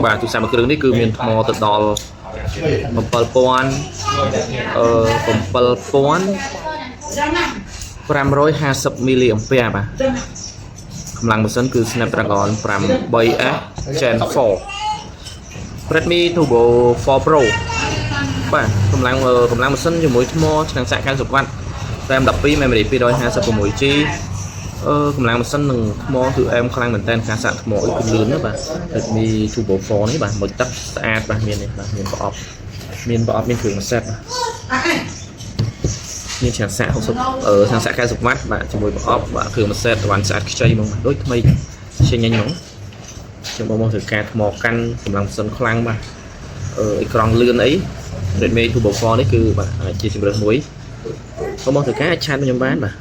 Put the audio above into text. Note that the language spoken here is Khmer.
bà tụi sao mà cái này cứ miền mò từ đò bầm bờ pon bầm bờ pon 550 mAh បាទកម្លាំងម៉ាស៊ីនគឺ Snapdragon 8S Gen 4 Redmi Turbo 4 Pro បាទកម្លាំងម៉ាស៊ីនជាមួយថ្មឆ្នាំងសាក90 W RAM 12 memory 256G កម្លាំងម៉ាស៊ីននឹងថ្មគឺអែមខ្លាំងមែនតើការសាកថ្មអីគឺលឿនណាបាទ Redmi Turbo 4 នេះបាទមួយទឹកស្អាតបាទមាននេះបាទមានប្រអប់មានគ្រឿងម៉ាសេតបាទមានឆ្នាំងសាក60ឆ្នាំងសាក90 W បាទជាមួយប្រអប់បាទគ្រឿងម៉ាសេតវ៉ាន់ស្អាតខ្ចីហ្មងដូចថ្មីចេញញញហ្មងខ្ញុំបងធ្វើការថ្មកាន់កម្លាំងម៉ាស៊ីនខ្លាំងបាទអេក្រង់លឿនអី Redmi Turbo 4 នេះគឺបាទជាជម្រើសមួយបងធ្វើការអាចឆាតខ្ញុំបានបាទ